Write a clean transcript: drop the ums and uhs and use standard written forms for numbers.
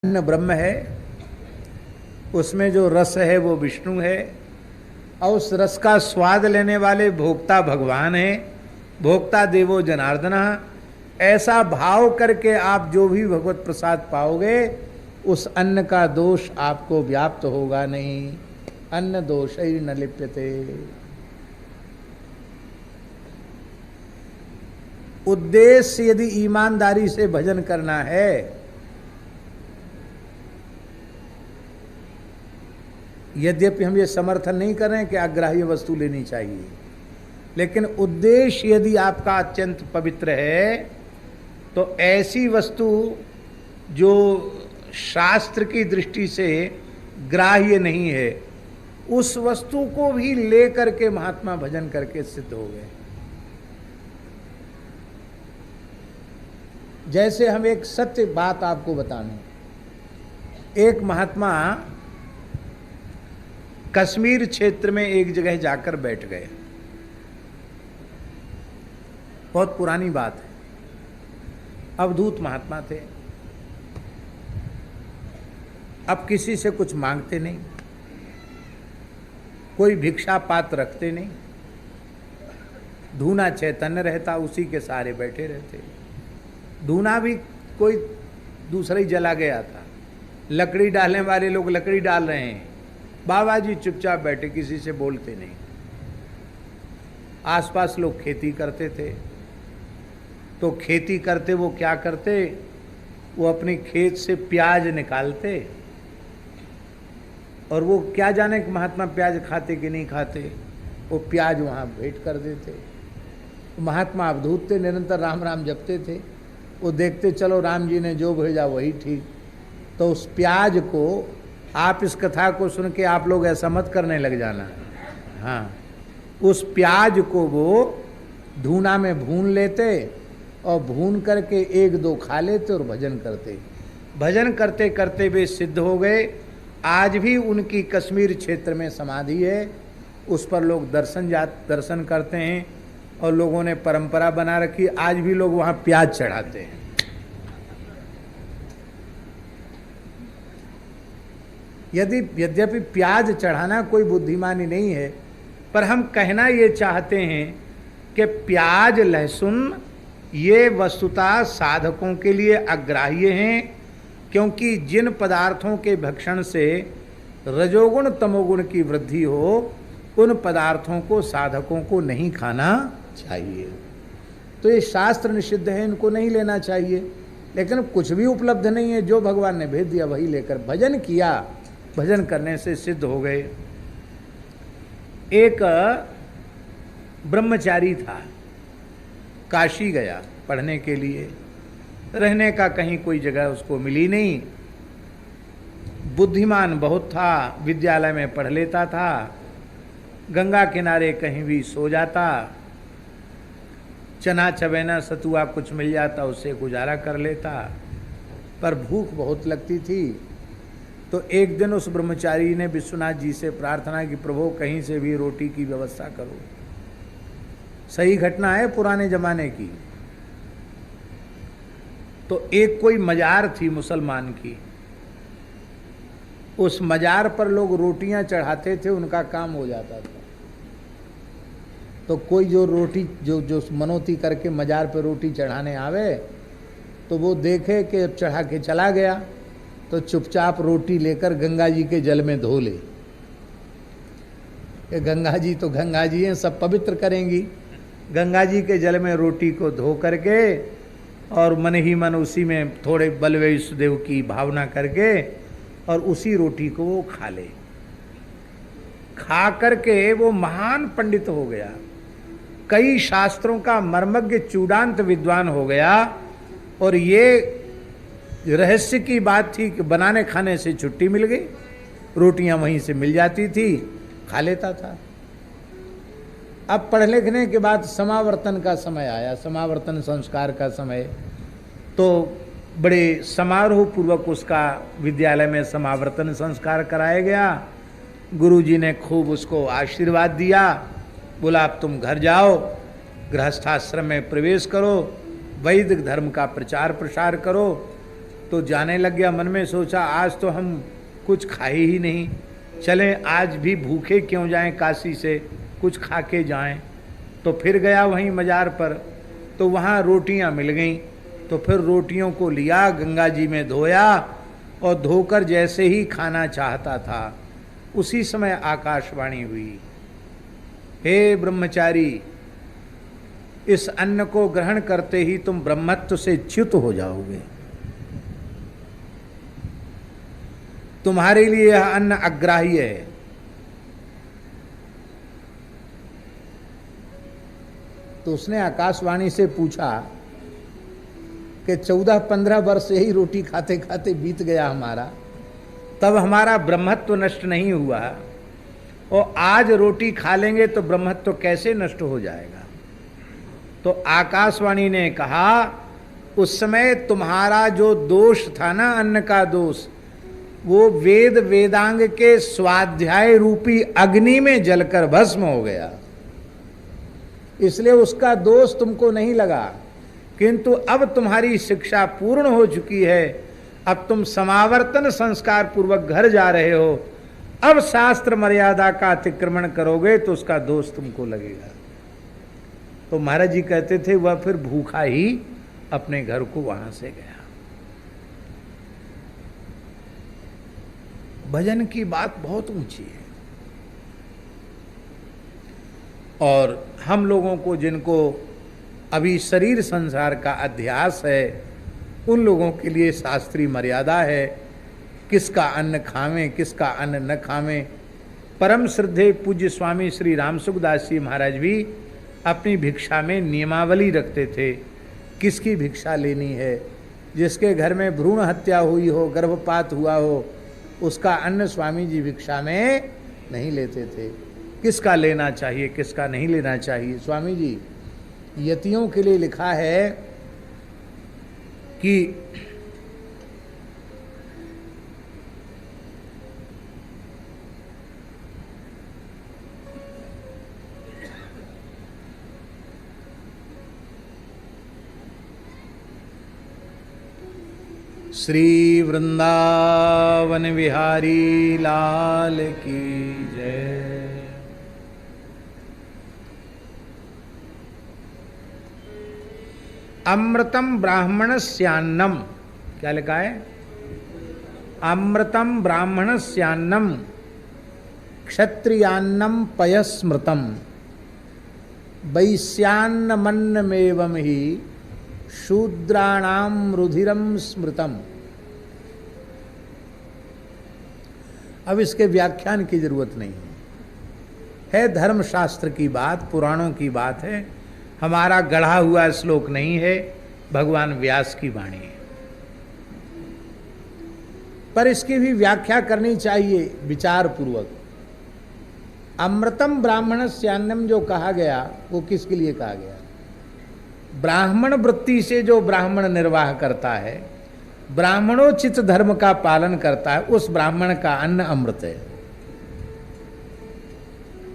अन्न ब्रह्म है, उसमें जो रस है वो विष्णु है, और उस रस का स्वाद लेने वाले भोक्ता भगवान है। भोक्ता देवो जनार्दन। ऐसा भाव करके आप जो भी भगवत प्रसाद पाओगे उस अन्न का दोष आपको व्याप्त होगा नहीं। अन्न दोष ही न लिप्यते। उद्देश्य यदि ईमानदारी से भजन करना है, यद्यपि हम ये समर्थन नहीं कर रहे हैं कि अग्राह्य वस्तु लेनी चाहिए, लेकिन उद्देश्य यदि आपका अत्यंत पवित्र है तो ऐसी वस्तु जो शास्त्र की दृष्टि से ग्राह्य नहीं है उस वस्तु को भी लेकर के महात्मा भजन करके सिद्ध हो गए। जैसे हम एक सत्य बात आपको बताने, एक महात्मा कश्मीर क्षेत्र में एक जगह जाकर बैठ गए। बहुत पुरानी बात है। अवधूत महात्मा थे। अब किसी से कुछ मांगते नहीं, कोई भिक्षा पात्र रखते नहीं, धूना चैतन्य रहता, उसी के सहारे बैठे रहते। धूना भी कोई दूसरा ही जला गया था, लकड़ी डालने वाले लोग लकड़ी डाल रहे हैं, बाबा जी चुपचाप बैठे, किसी से बोलते नहीं। आसपास लोग खेती करते थे, तो खेती करते वो क्या करते, वो अपने खेत से प्याज निकालते, और वो क्या जाने कि महात्मा प्याज खाते कि नहीं खाते, वो प्याज वहाँ भेंट कर देते। महात्मा अवधूत थे, निरंतर राम राम जपते थे। वो देखते चलो राम जी ने जो भेजा वही ठीक। तो उस प्याज को, आप इस कथा को सुन के आप लोग ऐसा मत करने लग जाना, हाँ, उस प्याज को वो धूना में भून लेते और भून करके एक दो खा लेते और भजन करते। भजन करते करते वे सिद्ध हो गए। आज भी उनकी कश्मीर क्षेत्र में समाधि है, उस पर लोग दर्शन करते हैं, और लोगों ने परंपरा बना रखी, आज भी लोग वहाँ प्याज चढ़ाते हैं। यद्यपि प्याज चढ़ाना कोई बुद्धिमानी नहीं है, पर हम कहना ये चाहते हैं कि प्याज लहसुन ये वस्तुतः साधकों के लिए अग्राह्य हैं, क्योंकि जिन पदार्थों के भक्षण से रजोगुण तमोगुण की वृद्धि हो उन पदार्थों को साधकों को नहीं खाना चाहिए। तो ये शास्त्र निषिद्ध है, इनको नहीं लेना चाहिए। लेकिन कुछ भी उपलब्ध नहीं है, जो भगवान ने भेज दिया वही लेकर भजन किया, भजन करने से सिद्ध हो गए। एक ब्रह्मचारी था, काशी गया पढ़ने के लिए, रहने का कहीं कोई जगह उसको मिली नहीं। बुद्धिमान बहुत था, विद्यालय में पढ़ लेता था, गंगा किनारे कहीं भी सो जाता, चना चबेना सतुआ कुछ मिल जाता उससे गुजारा कर लेता, पर भूख बहुत लगती थी। तो एक दिन उस ब्रह्मचारी ने विश्वनाथ जी से प्रार्थना की, प्रभु कहीं से भी रोटी की व्यवस्था करो। सही घटना है पुराने जमाने की। तो एक कोई मजार थी मुसलमान की, उस मजार पर लोग रोटियां चढ़ाते थे, उनका काम हो जाता था। तो कोई जो रोटी जो मनोती करके मजार पर रोटी चढ़ाने आवे, तो वो देखे कि चढ़ा के चला गया, तो चुपचाप रोटी लेकर गंगा जी के जल में धो ले। गंगा जी तो गंगा जी हैं, सब पवित्र करेंगी। गंगा जी के जल में रोटी को धो करके और मन ही मन उसी में थोड़े बलवेशदेव की भावना करके और उसी रोटी को वो खा ले। खा करके वो महान पंडित हो गया, कई शास्त्रों का मर्मज्ञ चूड़ांत विद्वान हो गया। और ये रहस्य की बात थी कि बनाने खाने से छुट्टी मिल गई, रोटियां वहीं से मिल जाती थी, खा लेता था। अब पढ़ लिखने के बाद समावर्तन का समय आया, समावर्तन संस्कार का समय, तो बड़े समारोह पूर्वक उसका विद्यालय में समावर्तन संस्कार कराया गया। गुरुजी ने खूब उसको आशीर्वाद दिया, बोला अब तुम घर जाओ, गृहस्थाश्रम में प्रवेश करो, वैदिक धर्म का प्रचार प्रसार करो। तो जाने लग गया। मन में सोचा आज तो हम कुछ खाए ही नहीं, चलें आज भी भूखे क्यों जाएं, काशी से कुछ खा के जाएं। तो फिर गया वहीं मजार पर, तो वहाँ रोटियां मिल गईं। तो फिर रोटियों को लिया, गंगा जी में धोया, और धोकर जैसे ही खाना चाहता था उसी समय आकाशवाणी हुई, हे ब्रह्मचारी, इस अन्न को ग्रहण करते ही तुम ब्रह्मत्व से च्युत हो जाओगे, तुम्हारे लिए यह अन्न अग्राह्य है। तो उसने आकाशवाणी से पूछा कि 14-15 वर्ष यही रोटी खाते खाते बीत गया हमारा, तब हमारा ब्रह्मत्व नष्ट नहीं हुआ, और आज रोटी खा लेंगे तो ब्रह्मत्व कैसे नष्ट हो जाएगा। तो आकाशवाणी ने कहा, उस समय तुम्हारा जो दोष था ना, अन्न का दोष, वो वेद वेदांग के स्वाध्याय रूपी अग्नि में जलकर भस्म हो गया, इसलिए उसका दोष तुमको नहीं लगा। किंतु अब तुम्हारी शिक्षा पूर्ण हो चुकी है, अब तुम समावर्तन संस्कार पूर्वक घर जा रहे हो, अब शास्त्र मर्यादा का अतिक्रमण करोगे तो उसका दोष तुमको लगेगा। तो महाराज जी कहते थे वह फिर भूखा ही अपने घर को वहां से गया। भजन की बात बहुत ऊंची है, और हम लोगों को जिनको अभी शरीर संसार का अध्यास है, उन लोगों के लिए शास्त्रीय मर्यादा है, किसका अन्न खावें किसका अन्न न खावें। परम श्रद्धेय पूज्य स्वामी श्री राम सुखदास जी महाराज भी अपनी भिक्षा में नियमावली रखते थे, किसकी भिक्षा लेनी है। जिसके घर में भ्रूण हत्या हुई हो, गर्भपात हुआ हो, उसका अन्न स्वामी जी भिक्षा में नहीं लेते थे। किसका लेना चाहिए किसका नहीं लेना चाहिए, स्वामी जी यतियों के लिए लिखा है कि श्री वृंदावन विहारी लाल की जय। अमृतम ब्राह्मणस्यान्नम, क्या लिखा है, अमृतम ब्राह्मणस्यान्नम क्षत्रियान्नम पयस्मृतम वैश्यान्नमन्नमेवं ही शूद्राणाम रुधिरम स्मृतम। अब इसके व्याख्यान की जरूरत नहीं है धर्मशास्त्र की बात, पुराणों की बात है, हमारा गढ़ा हुआ श्लोक नहीं है, भगवान व्यास की वाणी है। पर इसकी भी व्याख्या करनी चाहिए विचार पूर्वक। अमृतम ब्राह्मणस्यान्नम जो कहा गया वो किसके लिए कहा गया? ब्राह्मण वृत्ति से जो ब्राह्मण निर्वाह करता है, ब्राह्मणोचित धर्म का पालन करता है, उस ब्राह्मण का अन्न अमृत है।